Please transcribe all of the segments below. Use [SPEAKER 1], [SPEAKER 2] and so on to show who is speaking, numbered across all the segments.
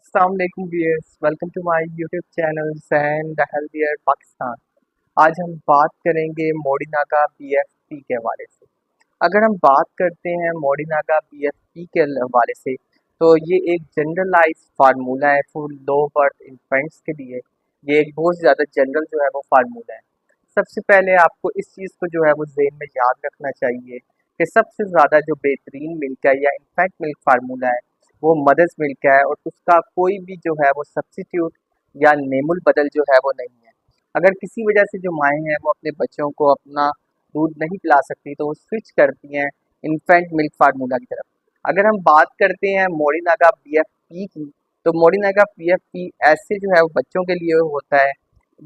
[SPEAKER 1] अस्सलाम वालेकुम viewers, welcome to my YouTube channel and healthier Pakistan. आज हम बात करेंगे मोडिनागा बीएफपी के हवाले से। अगर हम बात करते हैं मोडिनागा बीएफपी के हवाले से, तो ये एक जनरलाइज फार्मूला है फॉर लो बर्थ इन्फेंट्स के लिए। ये एक बहुत ज़्यादा जनरल जो है वो फार्मूला है। सबसे पहले आपको इस चीज़ को जो है वो ज़हन में याद रखना चाहिए कि सबसे ज़्यादा जो बेहतरीन मिल्क है या इनफैक्ट मिल्क फार्मूला है वो मदर्स मिल्क है, और उसका कोई भी जो है वो सब्स्टिट्यूट या नेमुल बदल जो है वो नहीं है। अगर किसी वजह से जो माएँ हैं वो अपने बच्चों को अपना दूध नहीं पिला सकती तो वो स्विच करती हैं इन्फेंट मिल्क फार्मूला की तरफ। अगर हम बात करते हैं मोडिनागा बीएफपी की, तो मोडिनागा बीएफपी ऐसे जो है वो बच्चों के लिए होता है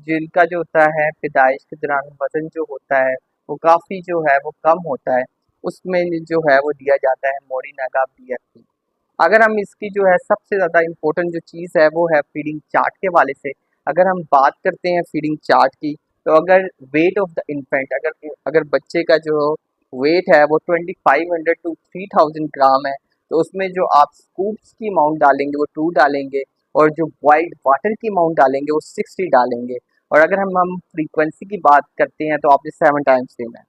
[SPEAKER 1] जिनका जो होता है पैदाइश के दौरान वज़न जो होता है वो काफ़ी जो है वो कम होता है, उसमें जो है वो दिया जाता है मोडिनागा बीएफपी। अगर हम इसकी जो है सबसे ज़्यादा इम्पोर्टेंट जो चीज़ है वो है फीडिंग चार्ट के हवाले से। अगर हम बात करते हैं फीडिंग चार्ट की, तो अगर वेट ऑफ द इन्फेंट अगर अगर बच्चे का जो वेट है वो 2500 टू 3000 ग्राम है, तो उसमें जो आप स्कूप्स की अमाउंट डालेंगे वो 2 डालेंगे, और जो बॉइल्ड वाटर की अमाउंट डालेंगे वो 60 डालेंगे। और अगर हम फ्रीक्वेंसी की बात करते हैं तो आपने 7 टाइम्स देना है।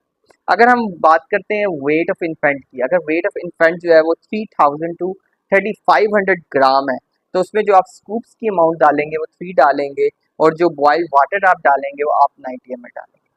[SPEAKER 1] अगर हम बात करते हैं वेट ऑफ इन्फेंट की, अगर वेट ऑफ इन्फेंट जो है वो 3000 टू 3500 ग्राम है, तो उसमें जो आप स्कूप्स की अमाउंट डालेंगे वो 3 डालेंगे, और जो बॉइल्ड वाटर आप डालेंगे वो आप 90 ml डालेंगे।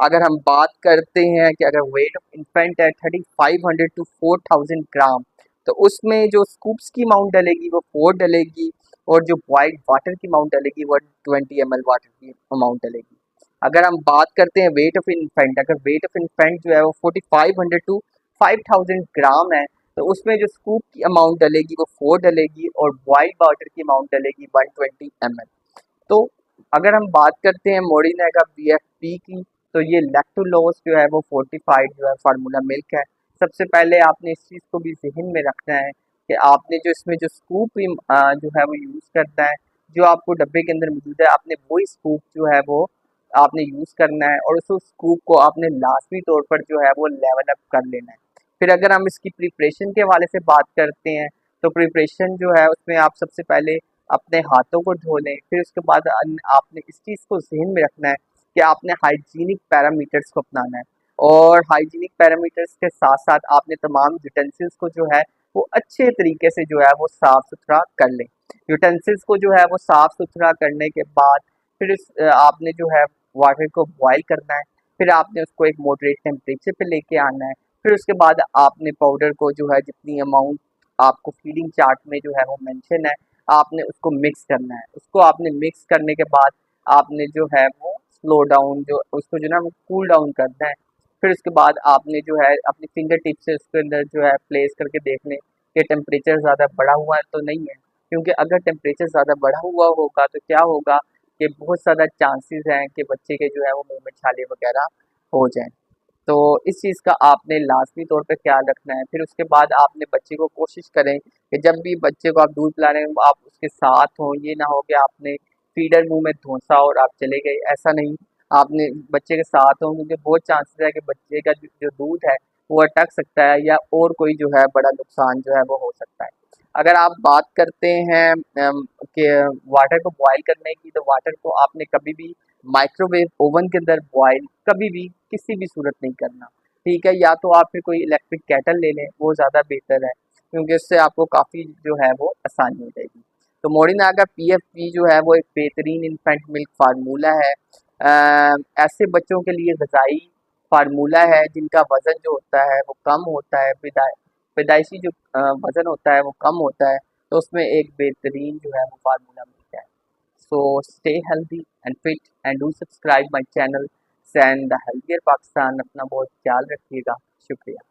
[SPEAKER 1] अगर हम बात करते हैं कि अगर वेट ऑफ इन्फेंट है 3500 टू 4000 ग्राम, तो उसमें जो स्कूप्स की अमाउंट डलेगी वो 4 डलेगी, और जो बॉइल्ड वाटर की अमाउंट डलेगी वो 20 ml वाटर की अमाउंट डलेगी। अगर हम बात करते हैं वेट ऑफ इन्फेंट, अगर वेट ऑफ इन्फेंट जो है वो 4500 टू 5000 ग्राम है, तो उसमें जो स्कूप की अमाउंट डलेगी वो 4 डलेगी, और बॉइल्ड वाटर की अमाउंट डलेगी 120 ml। तो अगर हम बात करते हैं मोडिनेगा बीएफपी की, तो ये लैक्टोलोज जो है वो फोर्टिफाइड जो है फार्मूला मिल्क है। सबसे पहले आपने इस चीज़ को भी जहन में रखना है कि आपने जो इसमें जो स्कूप जो है वो यूज़ करना है, जो आपको डब्बे के अंदर मौजूद है, आपने वही स्कूप जो है वो आपने यूज़ करना है, और उस स्कूप को आपने लाजमी तौर पर जो है वो लेवल अप कर लेना है। फिर अगर हम इसकी प्रिपरेशन के हवाले से बात करते हैं, तो प्रिपरेशन जो है उसमें आप सबसे पहले अपने हाथों को धो लें। फिर उसके बाद आपने इस चीज़ को ज़हन में रखना है कि आपने हाइजीनिक पैरामीटर्स को अपनाना है, और हाइजीनिक पैरामीटर्स के साथ-साथ आपने तमाम यूटेंसिल्स को जो है वो अच्छे तरीके से जो है वो साफ़-सुथरा कर लें। यूटेंसिल्स को जो है वो साफ़-सुथरा करने के बाद फिर आपने जो है वाटर को बॉयल करना है। फिर आपने उसको एक मॉडरेट टेम्परेचर पे लेके आना है। फिर उसके बाद आपने पाउडर को जो है जितनी अमाउंट आपको फीडिंग चार्ट में जो है वो मेंशन है, आपने उसको मिक्स करना है। उसको आपने मिक्स करने के बाद आपने जो है वो स्लो डाउन जो उसको जो है ना वो कूल डाउन करना है। फिर उसके बाद आपने जो है अपनी फिंगर टिप से उसके अंदर जो है प्लेस करके देख लें कि टेम्परेचर ज़्यादा बढ़ा हुआ है तो नहीं है। क्योंकि अगर टेम्परेचर ज़्यादा बढ़ा हुआ होगा तो क्या होगा कि बहुत ज़्यादा चांसेस हैं कि बच्चे के जो है वो मुँह में छाले वगैरह हो जाएँ। तो इस चीज़ का आपने लाज़मी तौर पे ख़्याल रखना है। फिर उसके बाद आपने बच्चे को कोशिश करें कि जब भी बच्चे को आप दूध पिला रहे हो आप उसके साथ हों। ये ना हो कि आपने फ़ीडर मुँह में धोंसा और आप चले गए, ऐसा नहीं। आपने बच्चे के साथ हों, क्योंकि बहुत चांसेस है कि बच्चे का जो दूध है वो अटक सकता है, या और कोई जो है बड़ा नुकसान जो है वो हो सकता है। अगर आप बात करते हैं कि वाटर को बॉयल करने की, तो वाटर को आपने कभी भी माइक्रोवेव ओवन के अंदर बॉयल कभी भी किसी भी सूरत नहीं करना, ठीक है? या तो आप फिर कोई इलेक्ट्रिक केटल ले लें, वो ज़्यादा बेहतर है, क्योंकि उससे आपको काफ़ी जो है वो आसानी हो जाएगी। तो मोरिनागा पीएफपी जो है वो एक बेहतरीन इन्फेंट मिल्क फार्मूला है। ऐसे बच्चों के लिए ग़िज़ाई फार्मूला है जिनका वज़न जो होता है वो कम होता है, पैदाइशी जो वज़न होता है वो कम होता है, तो उसमें एक बेहतरीन जो है वो फार्मूला मिलता है। So stay healthy and fit and do subscribe my channel Send the Healthier Pakistan। अपना बहुत ख्याल रखिएगा। शुक्रिया।